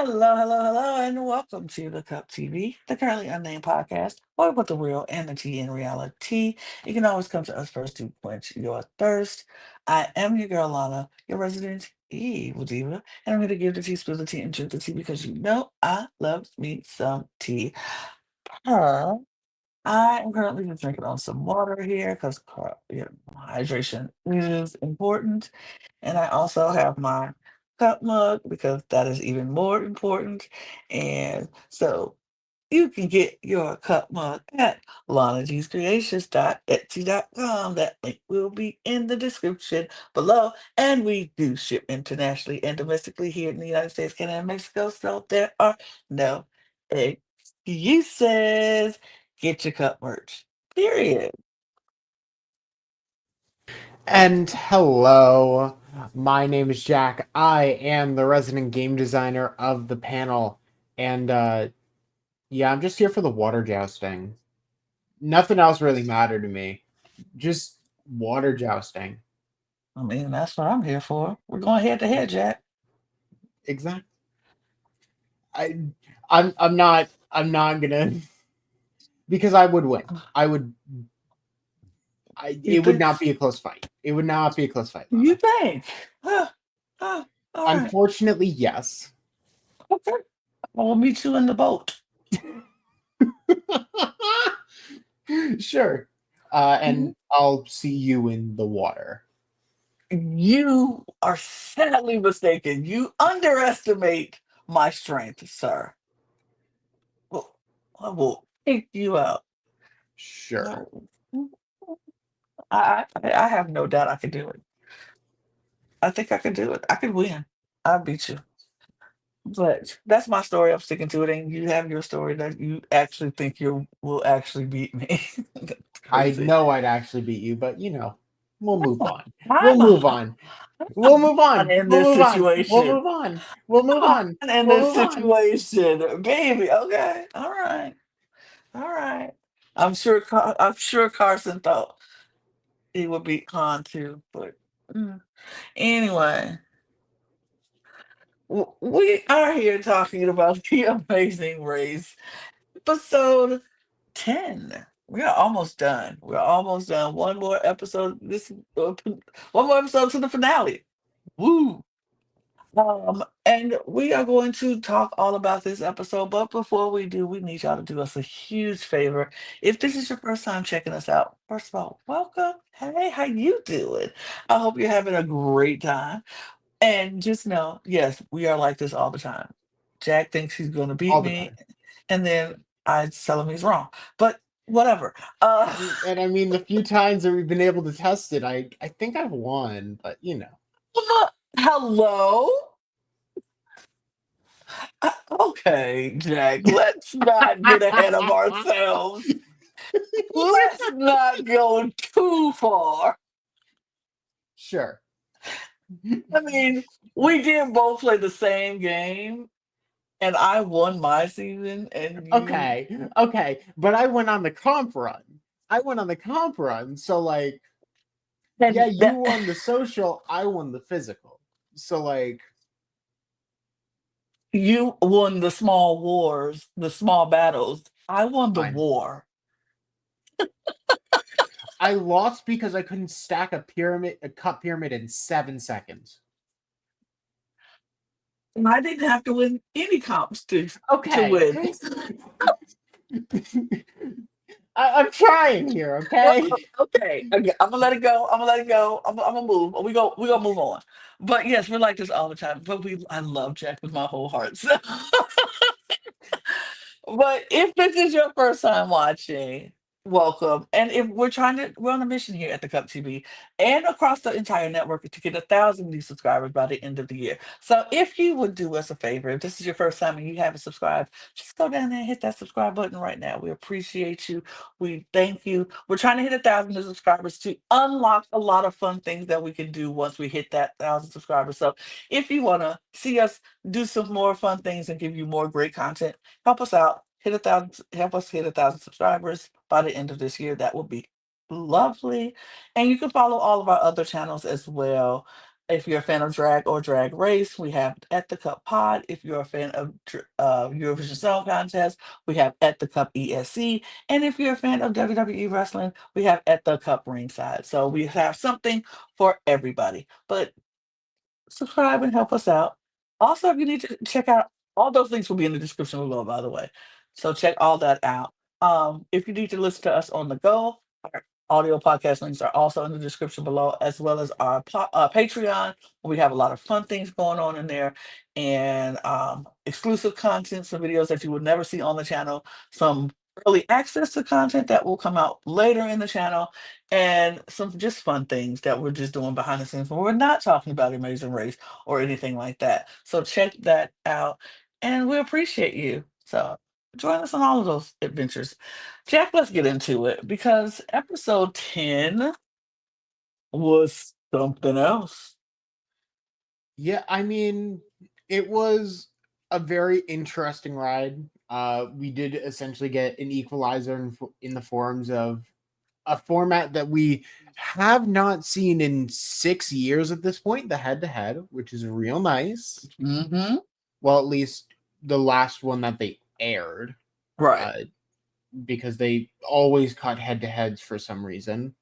Hello, hello, hello, and welcome to the Cup TV, the Currently Unnamed Podcast, where we put the real and the tea in reality. You can always come to us first to quench your thirst. I am your girl, Lana, your resident evil diva, and I'm here to give the tea, spill the tea, and drink the tea because you know I love me some tea. Huh? I am currently just drinking on some water here because hydration is important. And I also have my cup mug because that is even more important. And so you can get your cup mug at lanagcreations.etsy.com. That link will be in the description below. And we do ship internationally and domestically here in the United States, Canada, and Mexico. So there are no excuses. Get your cup merch. Period. And hello, my name is Jack. I am the resident game designer of the panel. And yeah, I'm just here for the water jousting. Nothing else really mattered to me. Just water jousting. I mean, that's what I'm here for. We're going head to head, Jack. Exactly. I I'm not gonna because I would win. I would You it would think? not be a close fight. It would not be a close fight, You Lana. think? Huh, huh, all right. Unfortunately, yes. Okay. We'll meet you in the boat. Sure. Mhm. And I'll see you in the water. You are sadly mistaken. You underestimate my strength, sir. Well, I will take you out. Sure. No. I have no doubt I can do it. I think I can do it. I can win. I'll beat you. But that's my story. I'm sticking to it. And you have your story that you actually think you will actually beat me. That's I crazy. know I'd actually beat you, but we'll move on. We'll I'm move a, on. I'm We'll move a on. in We'll this move on. We'll situation. move on. We'll move I'm on. a in We'll this move on. situation, baby. Okay, all right, all right. I'm sure Carson thought he would beat Khan too, but anyway, we are here talking about the Amazing Race, episode 10. We are almost done. We're almost done. One more episode. One more episode to the finale. Woo! And we are going to talk all about this episode. But before we do, we need y'all to do us a huge favor. If this is your first time checking us out, first of all, welcome. Hey, how you doing? I hope you're having a great time. And just know, yes, we are like this all the time. Jack thinks he's going to beat All the me, time. and then I tell him he's wrong. But whatever. And I mean, the few times that we've been able to test it, I think I've won, but Hello. Okay, Jack. Let's not get ahead of ourselves. Let's not go too far. Sure. I mean, we did both play the same game, and I won my season, and you. Okay, but I went on the comp run. I went on the comp run, so yeah, And you that won the social, I won the physical. So you won the small wars, the small battles. I won the fine. war. I lost because I couldn't stack a cut pyramid in 7 seconds. And I didn't have to win any comps to Okay, win. okay. I'm trying here, okay? Okay, I'm gonna let it go. I'm gonna let it go. I'm gonna move. We gonna move on. But yes, we're like this all the time. But I love Jack with my whole heart. So. But if this is your first time watching, welcome. And if we're on a mission here at the Cup TV and across the entire network to get 1,000 new subscribers by the end of the year. So if you would do us a favor, if this is your first time and you haven't subscribed, just go down there and hit that subscribe button right now. We appreciate you. We thank you. We're trying to hit 1,000 new subscribers to unlock a lot of fun things that we can do once we hit that 1,000 subscribers. So if you want to see us do some more fun things and give you more great content, help us out. Hit 1,000. Help us hit 1,000 subscribers by the end of this year. That would be lovely. And you can follow all of our other channels as well. If you're a fan of drag or drag race, we have At the Cup Pod. If you're a fan of Eurovision Song Contest, we have At the Cup ESC. And if you're a fan of WWE Wrestling, we have At the Cup Ringside. So we have something for everybody. But subscribe and help us out. Also, if you need to check out all those links will be in the description below, by the way. So check all that out. If you need to listen to us on the go, our audio podcast links are also in the description below, as well as our Patreon. We have a lot of fun things going on in there and exclusive content, some videos that you would never see on the channel, some early access to content that will come out later in the channel, and some just fun things that we're just doing behind the scenes when we're not talking about Amazing Race or anything like that. So check that out, and we appreciate you. So join us on all of those adventures. Jack, let's get into it because episode 10 was something else. Yeah, I mean, it was a very interesting ride. We did essentially get an equalizer in the forms of a format that we have not seen in 6 years at this point, the head to head, which is real nice. Mm-hmm. Well, at least the last one that they aired, Right. uh, because they always cut head to heads for some reason.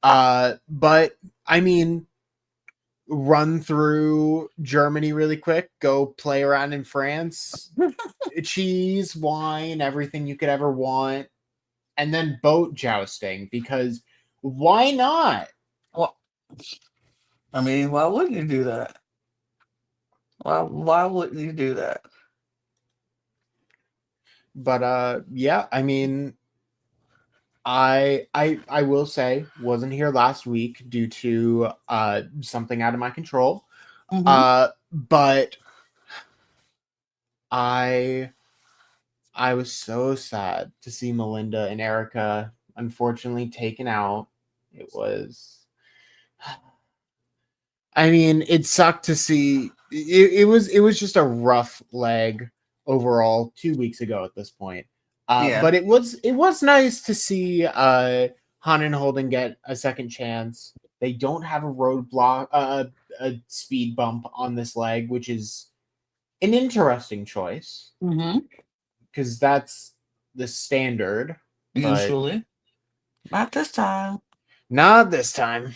But I mean, run through Germany really quick, go play around in France, cheese, wine, everything you could ever want, and then boat jousting because why not? Well, I mean, why wouldn't you do that? Why wouldn't you do that? But yeah, I mean, I will say wasn't here last week due to something out of my control. Mm-hmm. But I I was so sad to see Melinda and Erica unfortunately taken out. It was, I mean, it sucked to see. It was just a rough leg overall 2 weeks ago at this point. Yeah. But it was nice to see Han and Holden get a second chance. They don't have a roadblock, a speed bump on this leg, which is an interesting choice Mm-hmm. because that's the standard. But Usually. Not this time. not this time.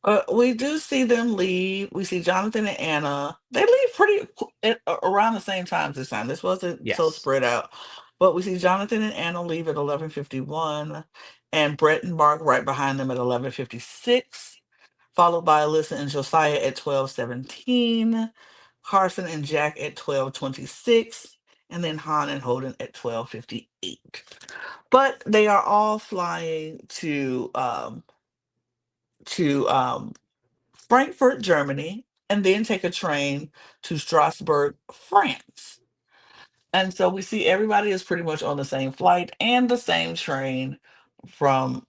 But we do see them leave. We see Jonathan and Anna. They leave around the same time this time. This wasn't so Yes. spread out. But we see Jonathan and Anna leave at 11:51, and Brett and Mark right behind them at 11:56, followed by Alyssa and Josiah at 12:17, Carson and Jack at 12:26, and then Han and Holden at 12:58. But they are all flying to Frankfurt, Germany, and then take a train to Strasbourg, France. And so we see everybody is pretty much on the same flight and the same train from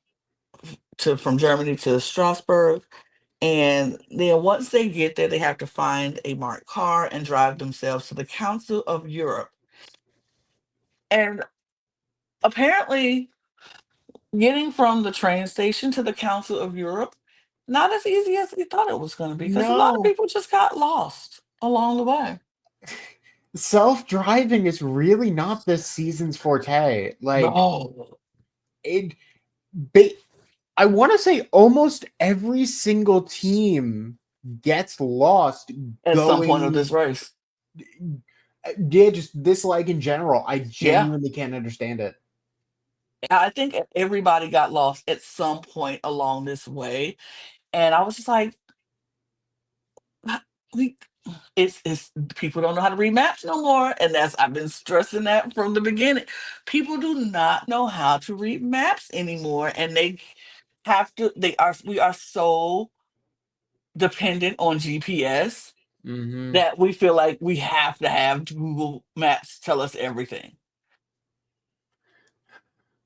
from Germany to Strasbourg. And then once they get there, they have to find a marked car and drive themselves to the Council of Europe. And apparently, getting from the train station to the Council of Europe, not as easy as we thought it was going to be, because a lot of No. people just got lost along the way. Self-driving is really not this season's forte. Like No, it ba- I want to say almost every single team gets lost at some point of this going, race. yeah, just this leg in general. I Yeah, genuinely can't understand it. I think everybody got lost at some point along this way, and I was just like, we, it's people don't know how to read maps no more, and that's I've been stressing that from the beginning. People do not know how to read maps anymore, and they have to. We are so dependent on GPS Hmm. that we feel like we have to have Google Maps tell us everything.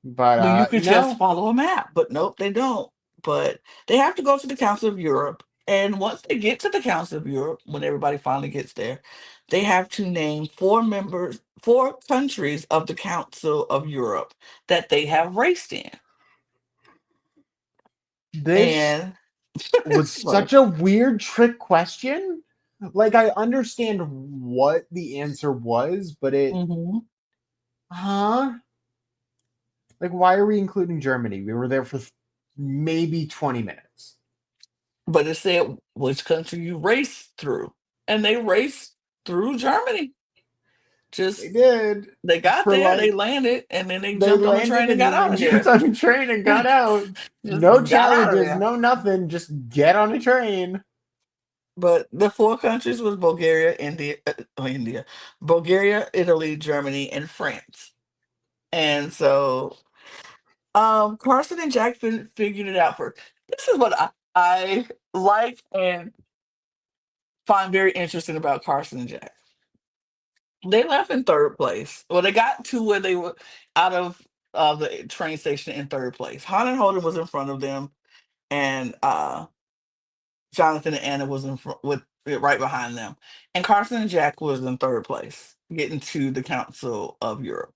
But When you could just no, follow a map, but nope, they don't. But they have to go to the Council of Europe. And once they get to the Council of Europe, when everybody finally gets there, they have to name four countries of the Council of Europe that they have raced in. this And was Well, such a weird trick question. Like, I understand what the answer was, but hmm huh? Like, why are we including Germany? We were there for maybe 20 minutes. but it said which country you race through, and they raced through Germany. They Just did they got for there, they like, landed, and then they they jumped on the landed train and and got then they out of jumped there. on a train and got out. Just No got out of challenges, there. no nothing. Just get on a train. But the four countries was Bulgaria, India, Bulgaria, Italy, Germany, and France. And so Carson and Jack figured it out first. This is what I like and find very interesting about Carson and Jack. They left in third place. Well, they got to where they were out of the train station in third place. Han and Holden was in front of them, and Jonathan and Anna was in front with right behind them, and Carson and Jack was in third place, getting to the Council of Europe.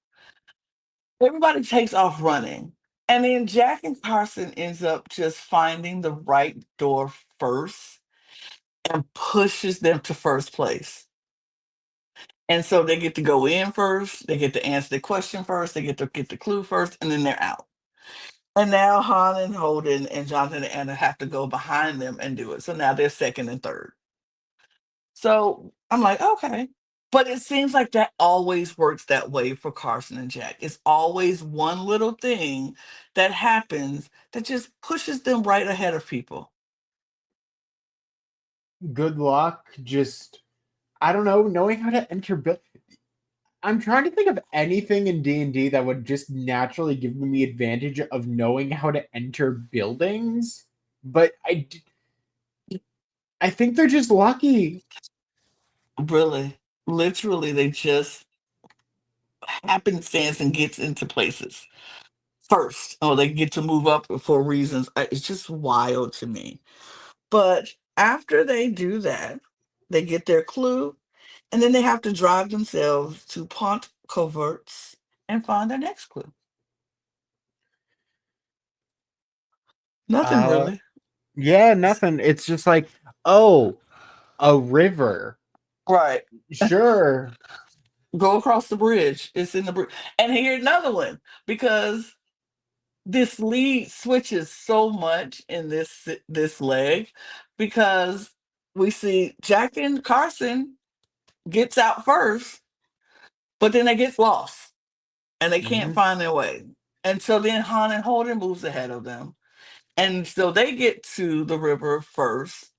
Everybody takes off running, and then Jack and Carson ends up just finding the right door first and pushes them to first place. And so they get to go in first, they get to answer the question first, they get the clue first, and then they're out. And now Han and Holden and Jonathan and Anna have to go behind them and do it. So now they're second and third. So I'm like, okay. But it seems like that always works that way for Carson and Jack. It's always one little thing that happens that just pushes them right ahead of people. Good luck. Just, I don't know, knowing how to enter. I'm trying to think of anything in D&D that would just naturally give them the advantage of knowing how to enter buildings, but I think they're just lucky. Really. Literally, they just happenstance and gets into places first. Oh, they get to move up for reasons. It's just wild to me. But after they do that, they get their clue, and then they have to drive themselves to Pont Coverts and find their next clue. Nothing Uh, really. yeah, nothing. It's just like, oh, a river. Right. Sure. Go across the bridge. It's in the bridge. And here's another one because this lead switches so much in this leg because we see Jack and Carson gets out first, but then they get lost and they can't Hmm. find their way. And so then Han and Holden moves ahead of them. And so they get to the river first,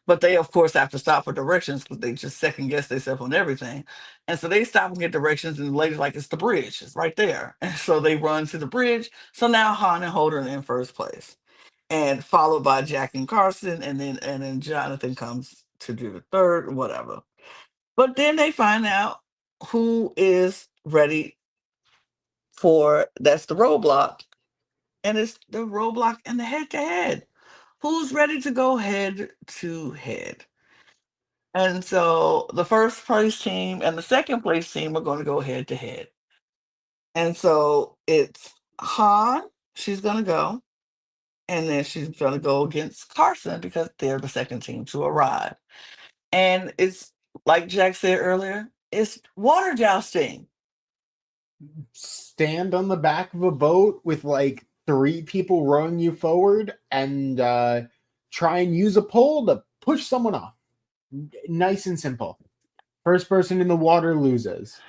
but they of course have to stop for directions because they just second guess themselves on everything. And so they stop and get directions, and the lady's like, it's the bridge, it's right there. And so they run to the bridge. So now Han and Holden are in first place. And followed by Jack and Carson, and then Jonathan comes to do the third, whatever. But then they find out who is ready for that's the roadblock, and it's the roadblock and the head to head. Who's ready to go head to head? And so the first place team and the second place team are going to go head to head. And so it's Han, she's going to go, and then she's going to go against Carson because they're the second team to arrive. And it's like Jack said earlier, it's water jousting. Stand on the back of a boat with like three people rowing you forward and try and use a pole to push someone off. Nice and simple. First person in the water loses.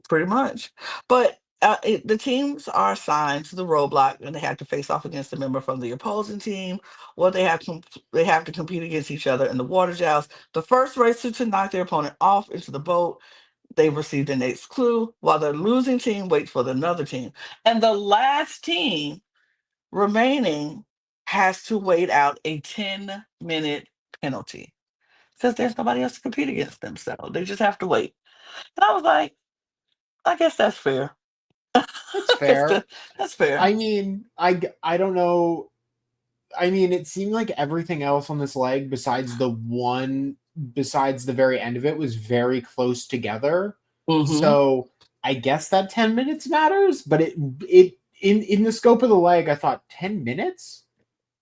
Pretty much. But the teams are assigned to the roadblock, and they have to face off against a member from the opposing team, or they have to compete against each other in the water joust. The first racer to knock their opponent off into the boat, they receive the next clue, while the losing team waits for the another team. And the last team remaining has to wait out a 10-minute penalty because there's nobody else to compete against them. So they just have to wait. And I was like, I guess that's fair. It's That's fair. the that's fair. I mean, I don't know. I mean, it seemed like everything else on this leg, besides the very end of it, was very close together. Mhm. So I guess that 10 minutes matters, but it in the scope of the leg, I thought 10 minutes.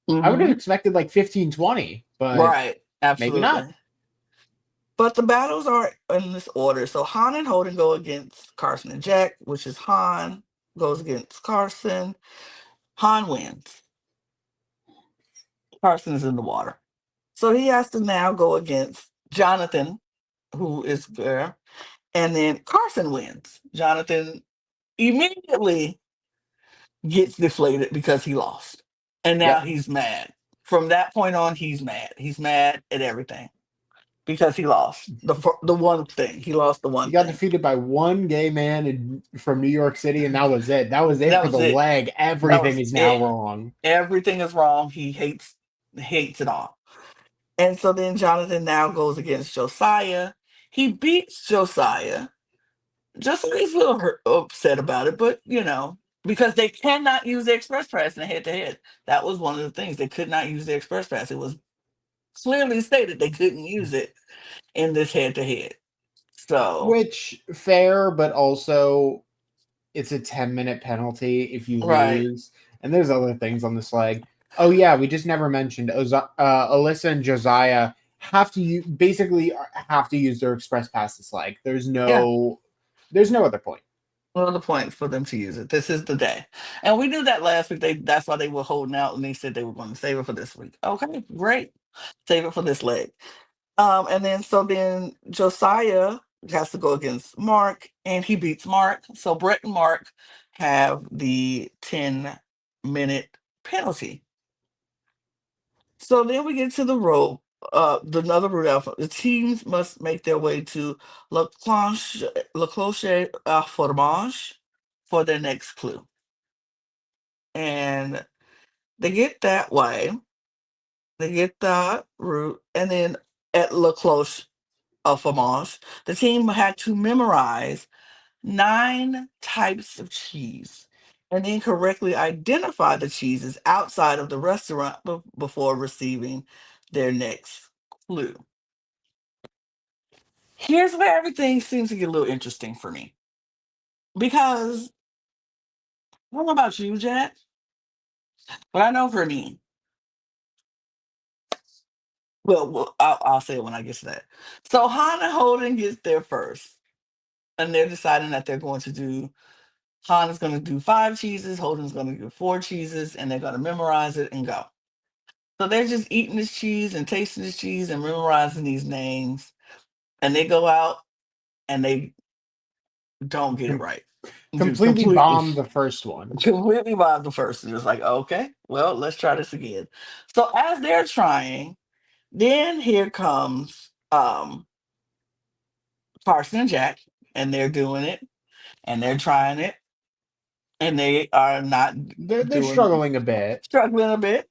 I would have Hmm. expected like 15, 20, but Right. maybe not. Absolutely. But the battles are in this order. So Han and Holden go against Carson and Jack, which is Han goes against Carson. Han wins. Carson is in the water. So he has to now go against Jonathan, who is there. And then Carson wins. Jonathan immediately gets deflated because he lost. And now Yep. he's mad. From that point on, he's mad. He's mad at everything because he lost the one thing. He lost the He one got thing. defeated by one gay man from New York City, and that was it. That was it That for was the it. leg. That Everything was is now it. wrong. Everything is wrong. He hates it all. And so then Jonathan now goes against Josiah. He beats Josiah. Josiah's a little upset about it, but because they cannot use the express pass in the head to head. That was one of the things. They could not use the express pass. It was clearly stated they couldn't use it in this head to head. So, Which fair, but also it's a 10-minute penalty if you right. lose. And there's other things on this leg. Oh yeah, we just never mentioned Alyssa and Josiah basically have to use their express pass this leg. Yeah. There's no other point. One of the points for them to use it. This is the day. And we knew that last week. That's why they were holding out and they said they were going to save it for this week. Okay, great. Save it for this leg. And then Josiah has to go against Mark and he beats Mark. So Brett and Mark have the 10-minute penalty. So then we get to the rope, the another route alpha. The teams must make their way to La Cloche Fromage for their next clue. And they get that way, they get that route, and then at La Cloche Fromage, the team had to memorize 9 types of cheese and then correctly identify the cheeses outside of the restaurant before receiving their next clue. Here's where everything seems to get a little interesting for me because I don't know about you, Jack, but I know for me, well, I'll say it when I get to that. So Han and Holden gets there first, and they're deciding that they're going to do. Han is going to do 5 cheeses, Holden's going to do 4 cheeses, and they're going to memorize it and go. So they're just eating this cheese and tasting this cheese and memorizing these names. And they go out and they don't get it Com- right. Just Completely completely, bombed the first one. completely by the first. And it's like, okay, well, let's try this again. So as they're trying, then here comes Carson and Jack, and they're doing it and they're trying it, and they are not They're doing struggling a bit. struggling a bit.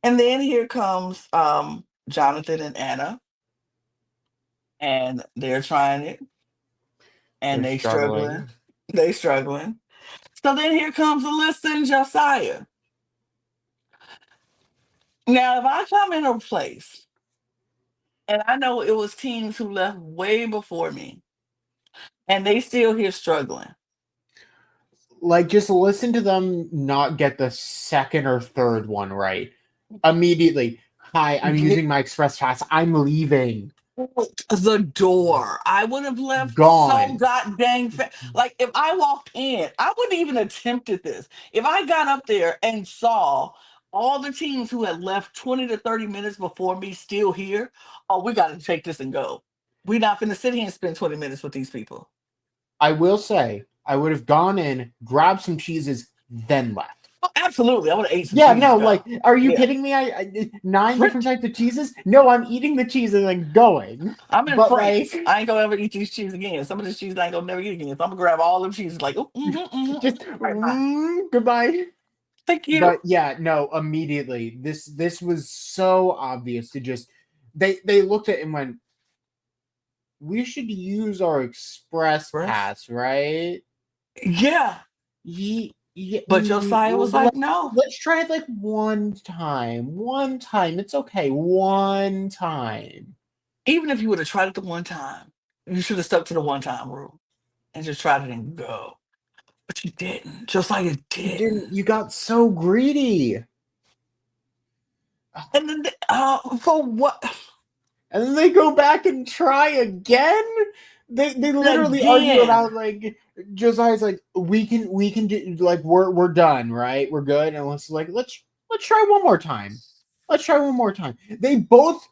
And then here comes Jonathan and Anna, and they're trying it and They're they struggling. struggling. They struggling. So then here comes Alyssa and Josiah. Now, if I come in a place and I know it was teams who left way before me and they still here struggling. Like, just listen to them not get the second or third one right immediately. Hi, I'm Get using my express pass. I'm leaving. out the door. I would have left so Gone. goddamn fast. Like if I walked in, I wouldn't even attempted this. If I got up there and saw all the teams who had left 20 to 30 minutes before me still here, oh, we got to take this and go. We're not going to sit here and spend 20 minutes with these people. I will say, I would have gone in, grabbed some cheeses, then left. Oh, absolutely. I would have ate some Yeah, cheese no, and like, go. are you Yeah. kidding me? I 9 different French. types of cheeses? No, I'm eating the cheese and then going. I'm in But like, France. I ain't gonna ever eat these cheese again. Some of this cheese I ain't gonna never eat again. So I'm gonna grab all them cheeses like, oh, just right, bye. goodbye. Thank you. But yeah, no, immediately this was so obvious to just they looked at it and went, we should use our express Breath. pass, right? Yeah. But Josiah was like, no. Let's try it like one time. One time. It's okay. One time. Even if you would have tried it the one time, you should have stuck to the one time rule and just tried it and go. But you didn't. Josiah You didn't. didn't. You got so greedy. And then, for what? And then they go back and try again. They literally argue Again. about like Josiah's like we can do like we're done, right? We're good. And let's try one more time. Let's try one more time. They both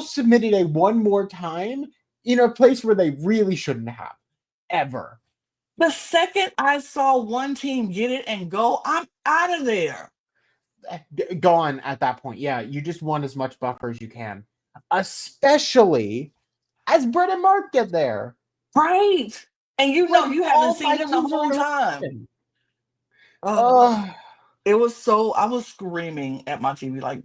submitted a one more time in a place where they really shouldn't have ever. The second I saw one team get it and go, I'm out of there. Gone at that point. Yeah, you just want as much buffer as you can, especially as Brett and Mark get there. Right. And Like you haven't all seen five them the teams are whole in time. rotation. Oh, Oh, it was so, I was screaming at my TV, like,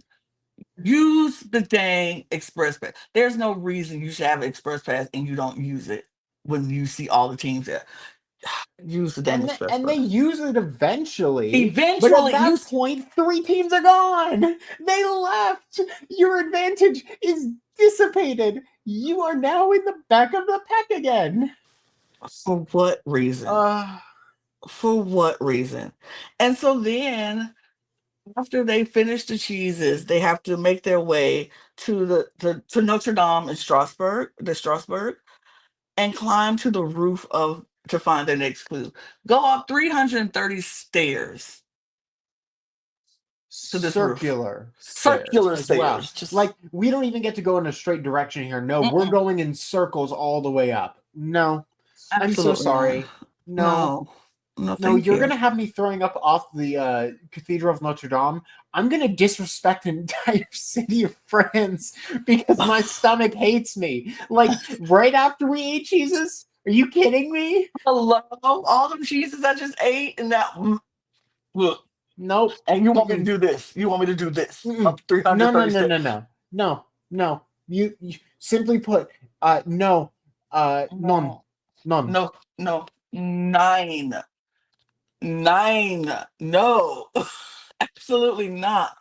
use the dang Express Pass. There's no reason you should have an Express Pass and you don't use it when you see all the teams there. Use the dang Express and they Pass. use it eventually, but at Eventually, that point, three teams are gone. They left. Your advantage is dissipated. You are now in the back of the pack again. for what reason? Uh, For what reason? And so then after they finish the cheeses, they have to make their way to to Notre Dame in Strasbourg, and climb to the roof of to find their next clue. Go up 330 stairs to this roof. circular stairs Circular as well. stairs. Just Like we don't even get to go in a straight direction here. No, we're mm-mm, going in circles all the way up. No, I'm so absolutely not. sorry. No, No. No, no, thank you're you. gonna have me throwing up off the Cathedral of Notre Dame. I'm gonna disrespect an entire city of France because my stomach hates me. Like right after we ate Jesus? Are you kidding me? Hello, all them cheeses I just ate, and that look. Nope. And you want me to Mm-mm. do this? You want me to do this Mm-mm. up No, no, 330 no, steps? no, no, no, no. You simply put, no, none, No, none. no, no. Nine, nine. No, absolutely not.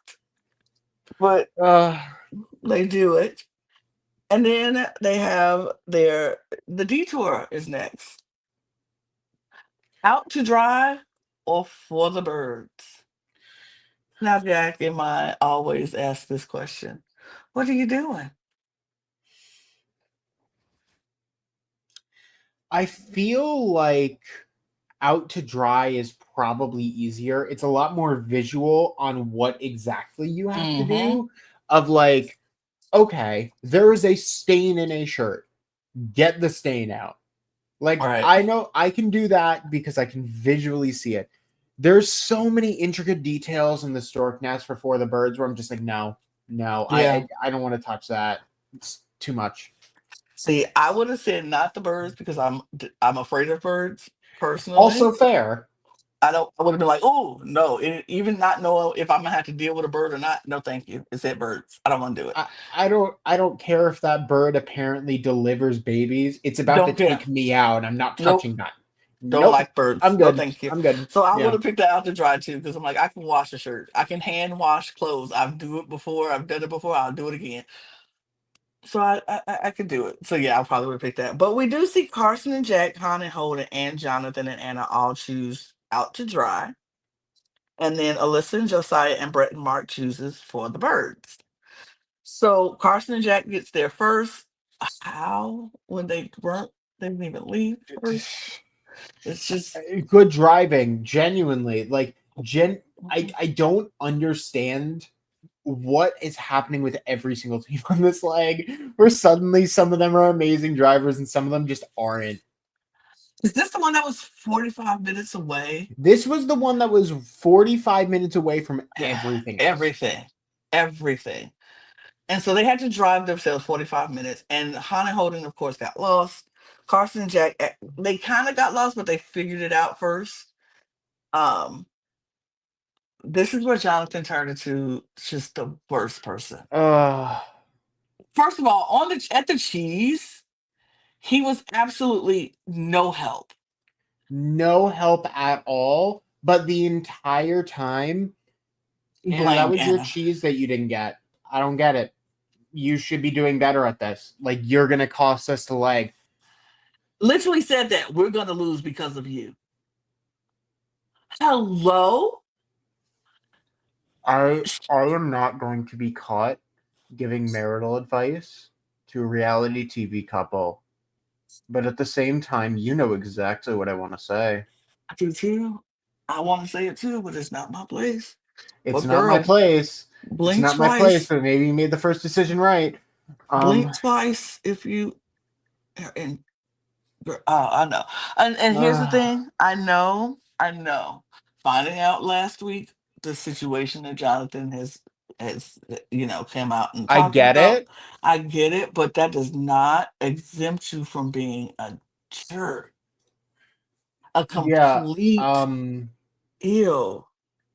But Uh, they do it, and then they have the detour is next. Out to dry or for the birds. Now, Jack and I always ask this question: what are you doing? I feel like out to dry is probably easier. It's a lot more visual on what exactly you have to Mm-hmm. do. Of like, okay, there is a stain in a shirt. Get the stain out. All Like right. I know I can do that because I can visually see it. There's so many intricate details in the stork nest for the birds where I'm just like, no, no, Yeah. I don't want to touch that. It's too much. See, I would have said not the birds because I'm afraid of birds Also personally. fair. I don't. I would have been like, oh no, even not knowing if I'm gonna have to deal with a bird or not. No, thank you. It said birds. I don't want to do it. I don't care if that bird apparently delivers babies. It's about to Don't care. take me out. I'm not Nope. touching that. Don't Nope. like birds. I'm No, good. thank you. I'm good. So I would Yeah. have picked that out to dry too because I'm like, I can wash a shirt. I can hand wash clothes. I've do it before. I've done it before. I'll do it again. So I could do it. So yeah, I probably would have picked that. But we do see Carson and Jack, Han and Holden, and Jonathan and Anna all choose out to dry. And then Alyssa and Josiah and Brett and Mark chooses for the birds. So Carson and Jack gets there first. How? When they didn't even leave first. It's just Good driving, genuinely. Like I don't understand what is happening with every single team on this leg where suddenly some of them are amazing drivers and some of them just aren't. is this the one that was 45 minutes away? This was the one that was 45 minutes away from Yeah, everything else. everything. Everything. And so they had to drive themselves 45 minutes. And Han and Holden, of course, got lost. Carson and Jack, they kind of got lost, but they figured it out first. Um, this is where Jonathan turned into just the worst person. Uh First of all, at the cheese, he was absolutely no help. no help at all. But the entire time, He Anna, that blamed was your Anna. cheese that you didn't get. I don't get it. You should be doing better at this. Like you're gonna cost us the leg. Literally said that we're going to lose because of you. Hello? I am not going to be caught giving marital advice to a reality TV couple, but at the same time, you know exactly what I want to say. I do too. I want to say it too, but it's not my place. It's But not my girl, place. It's blink not my place, twice. but maybe you made the first decision right. Um, Blink twice if you are in. I know. And here's the uh, thing. I know. Finding out last week the situation that Jonathan has came out and I talked get about. it. I get it, but that does not exempt you from being a jerk, a Yeah. complete Um, ill.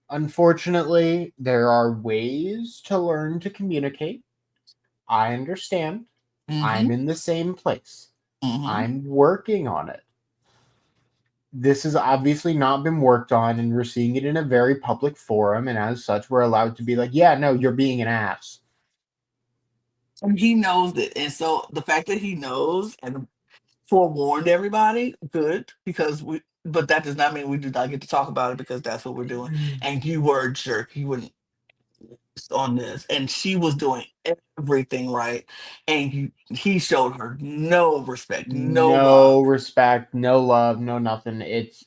Unfortunately, there are ways to learn to communicate. I understand. Mm-hmm. I'm in the same place. Mm-hmm. I'm working on it. This has obviously not been worked on, and we're seeing it in a very public forum, and as such, we're allowed to be like, yeah, no, you're being an ass. And he knows it. And so the fact that he knows and forewarned everybody, good, because but that does not mean we do not get to talk about it because that's what we're doing. And you were a jerk. You wouldn't on this. And she was doing everything right. And he showed her no respect, no No love. respect, no love, no nothing. It's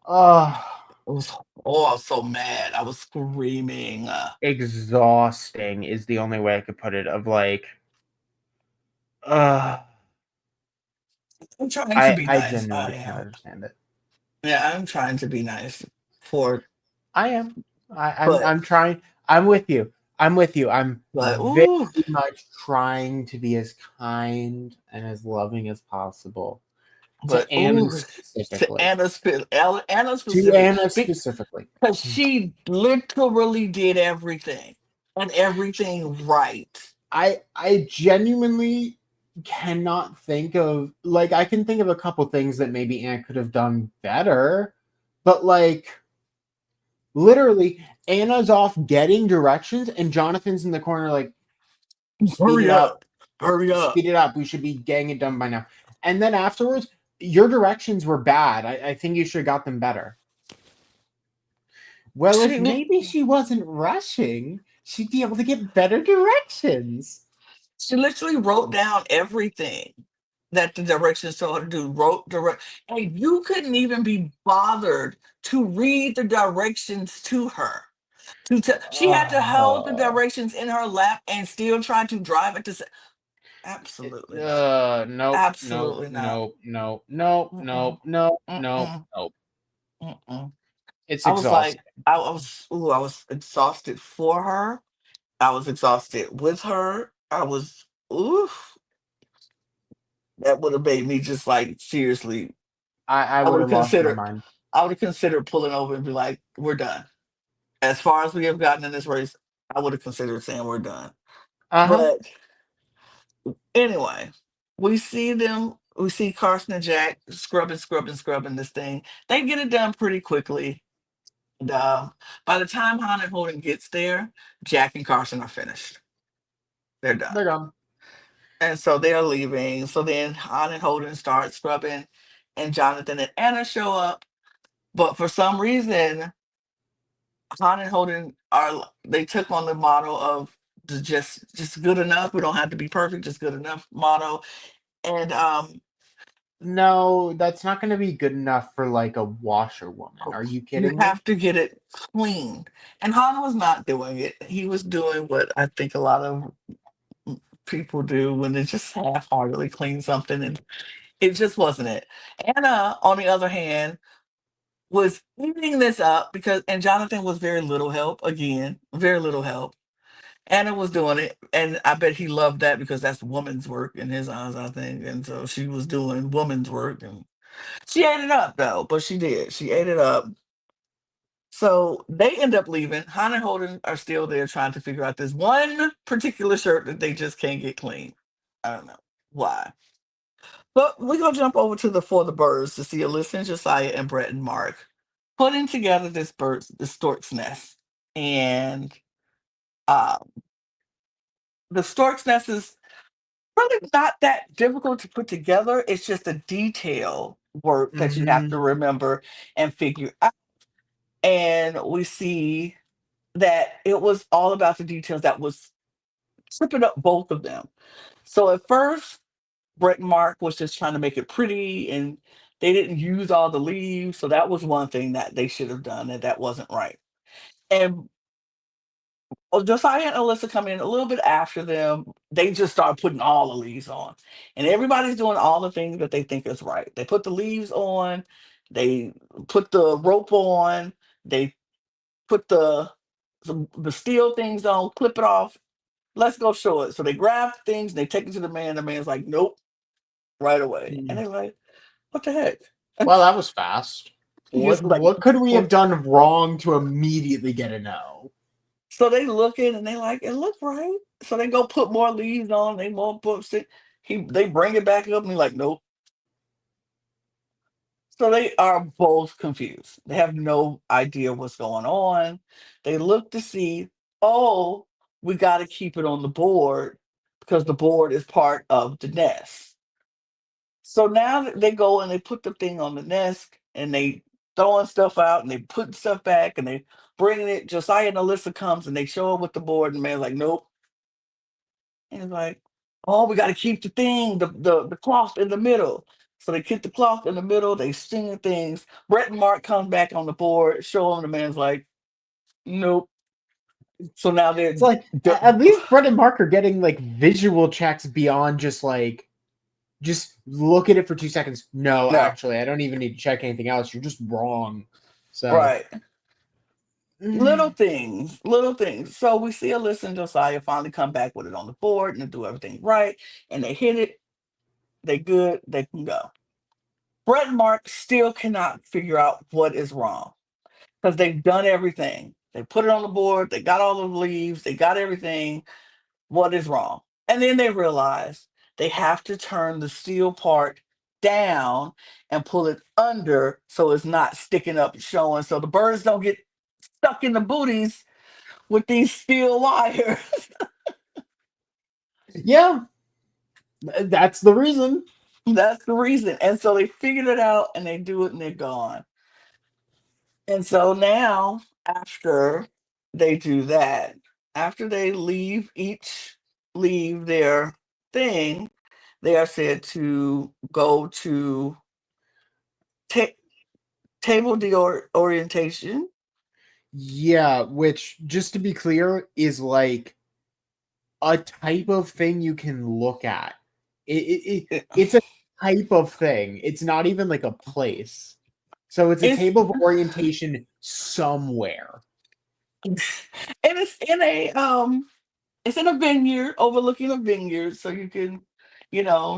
uh It was, oh, I was so mad. I was screaming. exhausting is the only way I could put it. Of like, uh I'm trying to be I nice. I genuinely can't am. understand it. Yeah, I'm trying to be nice for, I am. but, I'm trying. I'm with you. I'm with you. I'm very ooh, much trying to be as kind and as loving as possible to Anna ooh, to specifically. Anna To specific, Anna specifically. because she literally did everything and everything right. I genuinely cannot think of, like, I can think of a couple things that maybe Anne could have done better, but like literally Anna's off getting directions and Jonathan's in the corner like, speed it Hurry up, up, hurry up. speed it up. We should be getting it done by now. And then afterwards, your directions were bad. I think you should have got them better. Well, if She maybe she wasn't rushing, she'd be able to get better directions. she literally wrote down everything that the directions told her to do. Wrote direct, and you couldn't even be bothered to read the directions to her. She had to hold the Uh, directions in her lap and still try to drive it to. Absolutely not. nope, nope, Absolutely not. nope, nope, nope, nope, Mm-mm, nope, nope, mm-mm, nope. mm-mm. It's I was like, exhausting. I was exhausted for her. I was exhausted with her. I was, oof, that would have made me just like seriously. I I would would have have lost my considered, mind. I would have considered pulling over and be like, we're done. As far as we have gotten in this race, I would have considered saying we're done. Uh huh. But anyway, we see Carson and Jack scrubbing this thing. They get it done pretty quickly. And by the time Han and Holden gets there, Jack and Carson are finished. They're done. They're gone. And so they're leaving. So then Han and Holden start scrubbing, and Jonathan and Anna show up. But for some reason, Han and Holden they took on the motto of just good enough. We don't have to be perfect, just good enough motto. And No, that's not going to be good enough for like a washerwoman. Are you you kidding me? have to get it clean. And Han was not doing it. He was doing what I think a lot of people do when they just half-heartedly clean something, and it just wasn't it. Anna, on the other hand, was eating this up because, and Jonathan was very little help again, very little help. Anna was doing it, and I bet he loved that because that's woman's work in his eyes, I think. And so she was doing woman's work, and she ate it up though. But she did, she ate it up. So they end up leaving. Han and Holden are still there trying to figure out this one particular shirt that they just can't get clean. I don't know why. But we're gonna jump over to the For the Birds to see Alyssa and Josiah and Brett and Mark putting together this stork's nest. And um, the stork's nest is really not that difficult to put together. It's just the detail work that you have Mm-hmm. to remember and figure out. And we see that it was all about the details that was tripping up both of them. So at first, Brett and Mark was just trying to make it pretty, and they didn't use all the leaves. So that was one thing that they should have done, and that wasn't right. And Josiah and Alyssa come in a little bit after them. They just start putting all the leaves on, and everybody's doing all the things that they think is right. They put the leaves on, they put the rope on, they put the steel things on, clip it off. Let's go show it. So they grab things, and they take it to the man. The man's like, "Nope," right away, and Mm. they're like, "What the heck?" Well, that was fast. He's like, What could we have "What?" done wrong to immediately get a no? So they looking and they like, it look right. So they go put more leaves on, they more books it. They bring it back up and he's like, nope. So they are both confused. They have no idea what's going on. They look to see, oh, we got to keep it on the board because the board is part of the nest. So now they go and they put the thing on the nest and they throwing stuff out and they putting stuff back and they bringing it. Josiah and Alyssa comes and they show up with the board and the man's like, nope. And it's like, oh, we got to keep the thing, the cloth in the middle. So they keep the cloth in the middle. They sing things. Brett and Mark comes back on the board, show him. The man's like, nope. So now It's like they're at least Brett and Mark are getting like visual checks beyond just look at it for 2 seconds. No, no, actually, I don't even need to check anything else. You're just wrong. So right. Little things, little things. So we see Alyssa and Josiah finally come back with it on the board and they do everything right. And they hit it. They good. They can go. Brett and Mark still cannot figure out what is wrong because they've done everything. They put it on the board. They got all the leaves. They got everything. What is wrong? And then they realize they have to turn the steel part down and pull it under so it's not sticking up and showing so the birds don't get stuck in the booties with these steel wires. yeah, that's the reason. That's the reason. And so they figured it out and they do it and they're gone. And so now, after they do that, after they leave their thing, they are said to go to ta- table orientation. Yeah, which just to be clear is like a type of thing you can look at. It- It's a type of thing. It's not even like a place. So it's a It's table of orientation somewhere. and it's in a vineyard overlooking a vineyard, so you can,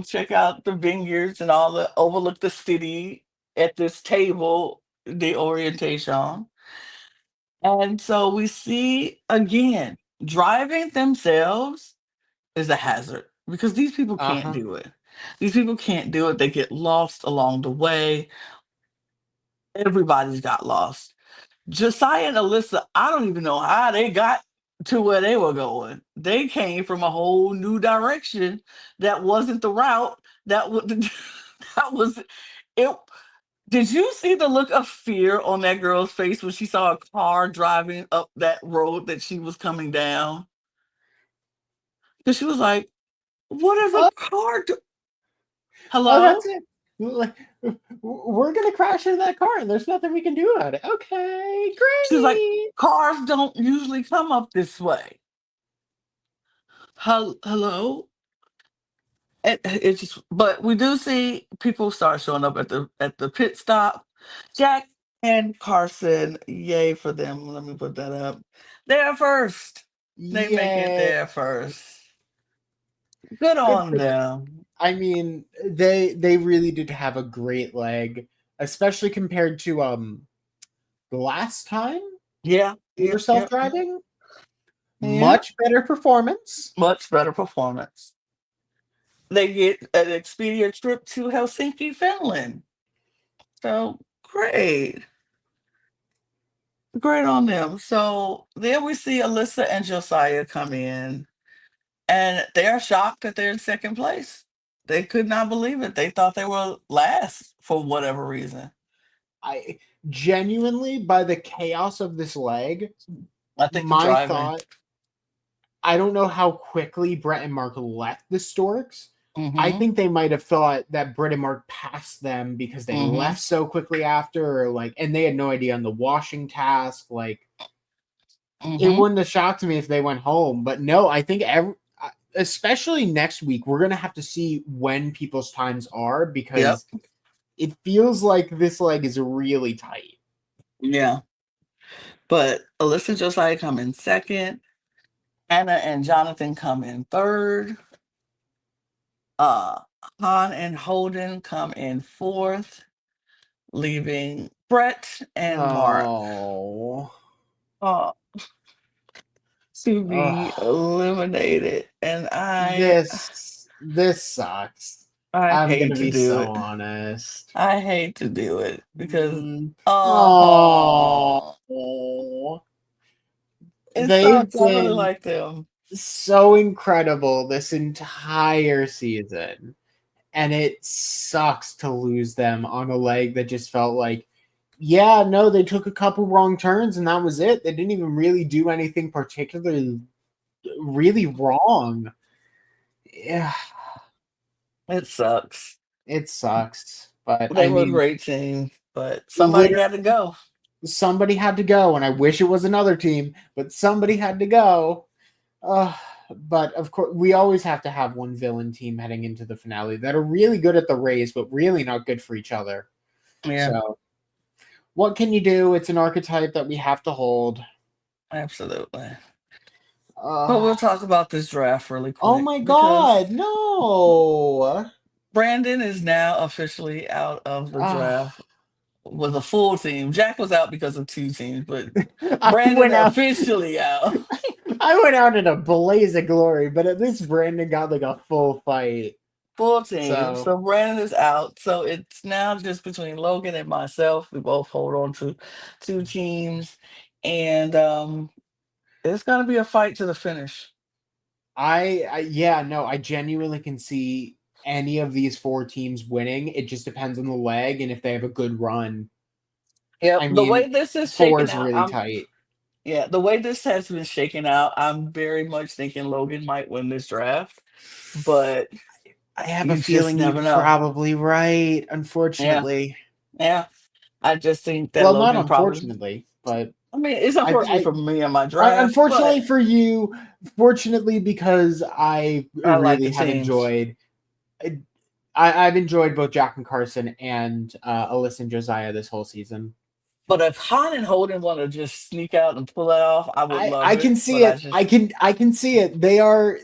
check out the vineyards and all the overlook the city at this table, the orientation. And so we see again, driving themselves is a hazard because these people can't Uh-huh. do it. These people can't do it. They get lost along the way. Everybody's got lost. Josiah and Alyssa, I don't even know how they got to where they were going. They came from a whole new direction that wasn't the route that would that was it. Did you see the look of fear on that girl's face when she saw a car driving up that road that she was coming down? Because she was like, "What is a Oh, car? oh, that's Hello?" it. Like, we're gonna crash into that car, and there's nothing we can do about it. Okay, She's like, great. "Cars don't usually come up this way." Hello? It's just, but we do see people start showing up at the pit stop. Jack and Carson, yay for them. Let me put that up. They're first. They make it Yay! there first. Good Good on for them. them. I mean, they really did have a great leg, especially compared to the last time Yeah, they yeah, were yeah, yeah. self-driving. Yeah. Much better performance. Much better performance. They get an Expedia trip to Helsinki, Finland. So great. Great on them. So then we see Alyssa and Josiah come in and they're shocked that they're in second place. They could not believe it. They thought they were last for whatever reason. I genuinely, by the chaos of this leg, I think the My driving. thought, I don't know how quickly Brett and Mark left the Storks. I Mm-hmm. think they might have thought that Brett and Mark passed them because they Mm-hmm. left so quickly after, or like, and they had no idea on the washing task. Like, it Mm-hmm. wouldn't have shocked me if they went home. But no, I think especially next week, we're gonna have to see when people's times are Yep. because it feels like this leg is really tight. Yeah. But Alyssa and Josiah come in second. Anna and Jonathan come in third. Uh, Han and Holden come in fourth, leaving Brett and Mark Oh, uh, to be oh, eliminated. And this sucks. I I'm hate gonna to be do so it. honest. I hate to do it because Mm. Oh, oh, it they've sucks. I really been like them. so incredible this entire season, and it sucks to lose them on a leg that just felt like, yeah, no, they took a couple wrong turns and that was it. They didn't even really do anything particularly really wrong. Yeah, It sucks. it sucks, but They I were a mean, great team, but somebody literally got to go. somebody had to go, and I wish it was another team, but somebody had to go. Uh, but of course, we always have to have one villain team heading into the finale that are really good at the race, but really not good for each other. Yeah, So, what can you do? It's an archetype that we have to hold. absolutely. But Uh, we'll talk about this draft really oh quick my because God, no! Brandon is now officially out of the Uh, draft with a full team. Jack was out because of two teams, but I Brandon went out. officially out. I went out in a blaze of glory, but at least Brandon got like a full fight. Full team. So So Brandon is out. So it's now just between Logan and myself. We both hold on to two teams. And it's gonna be a fight to the finish. yeah, no, I genuinely can see any of these four teams winning. It just depends on the leg and if they have a good run. Yep. I The mean, way this is four shaking is out, really I'm tight. yeah, the way this has been shaking out, I'm very much thinking Logan might win this draft, but I have a you just feeling you're never know. probably right, Yeah, unfortunately. yeah. I just think that Well, not Logan probably, unfortunately, but I mean, it's I, unfortunately I for me and my draft, unfortunately but for you, fortunately because I I like really the have teams. enjoyed. I've enjoyed both Jack and Carson and Alyssa and Josiah this whole season. But if Han and Holden want to just sneak out and pull it off, I would I love it. can But see I it. just, I can see it. They are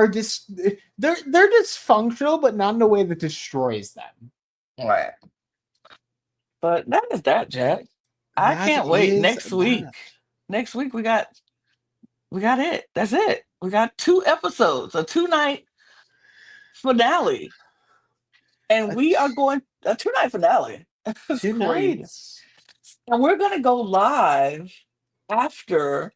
just they're dysfunctional, but not in a way that destroys them. right. But that is that, Jack. I That can't wait. is Next that. week. Next week we got it. That's it. We got two episodes, a two-night finale. And Uh, we are going a two-night finale. It's two crazy. nights. And we're gonna go live after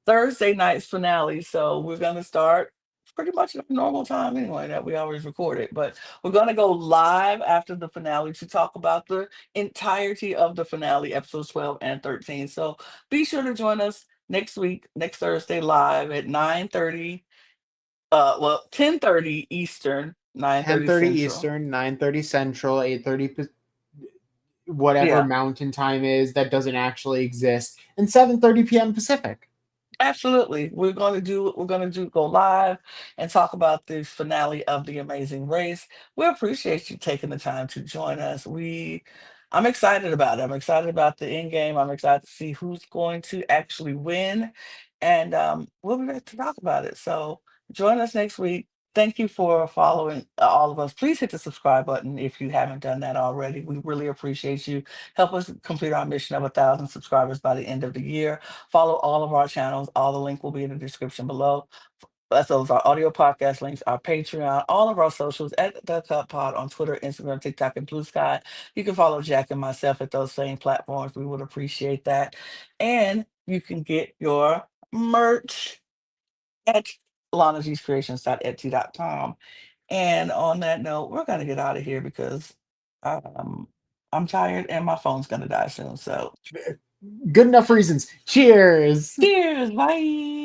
Thursday night's finale. So we're gonna start pretty much at a normal time anyway that we always record it. But we're gonna go live after the finale to talk about the entirety of the finale, episodes 12 and 13. So be sure to join us next week, next Thursday, live at 9:30. Well, 10:30 Eastern, 9:30 10:30 Central. Eastern, 9:30 Central, 8:30 whatever Yeah. Mountain Time is that doesn't actually exist, and 7:30 p.m. Pacific. Absolutely. We're gonna do go live and talk about the finale of The Amazing Race. We appreciate you taking the time to join us. I'm excited about it. I'm excited about the end game. I'm excited to see who's going to actually win. And we'll be back to talk about it. So join us next week. Thank you for following all of us. Please hit the subscribe button if you haven't done that already. We really appreciate you. Help us complete our mission of 1,000 subscribers by the end of the year. Follow all of our channels. All the link will be in the description below. That's those our audio podcast links, our Patreon, all of our socials at the Cup Pod on Twitter, Instagram, TikTok, and Blue Sky. You can follow Jack and myself at those same platforms. We would appreciate that. And you can get your merch at lanagcreations.etsy.com. And on that note, we're gonna get out of here because um, I'm tired and my phone's gonna die soon. So Good enough reasons. Cheers. Cheers. Bye.